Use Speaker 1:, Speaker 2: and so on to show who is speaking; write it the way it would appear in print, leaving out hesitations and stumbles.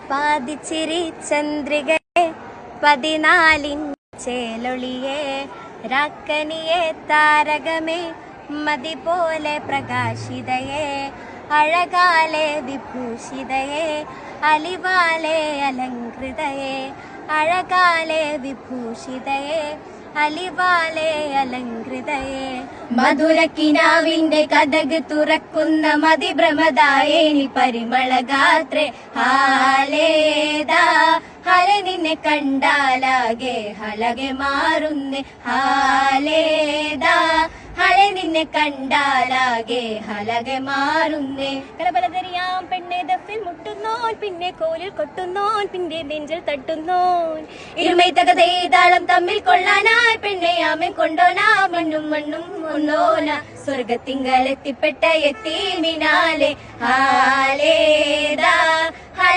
Speaker 1: പാതിച്ചിരി ചന്ദ്രികയെ 14 ചേലൊളിയെ രാക്കനിയെ താരകമേ മതി പോലെ പ്രകാശിതയെ അഴകാലെ വിഭൂഷിതയെ അലിവാലെ അലങ്കൃതയെ അഴകാലെ വിഭൂഷിതയെ അലിവാലെ അലങ്കൃതയെ മധുരക്കിനാവിന്റെ കഥക് തുറക്കുന്ന മതിഭ്രമദായേനി പരിമളഗാത്രേ ഹാലേദാ ഹരെ നിന്നെ കണ്ടാലാകെ ഹലകെ മാറുന്നേ ഹാലേദാ ഹരെ നിന്നെ കണ്ടാലാകെ ഹലകെ മാറുന്നേ കലബലതറിയാം പെണ്ണെ ദഫിൽ മുട്ടുന്നോൻ പിന്നെ കോലിൽ കൊട്ടുന്നോൻ പിന്നെ നെഞ്ചിൽ തട്ടുന്നോൻ ഇരുമൈ തകതേതാളം തമ്മിൽ കൊള്ളാനായി പെണ്ണെ ആമൻ കൊണ്ടോനാ മണ്ണും മണ്ണും ഒന്നോന സ്വർഗത്തിങ്കലെത്തിപ്പെട്ട എത്തീമിനാലെ ഹാലേദാ ഹരെ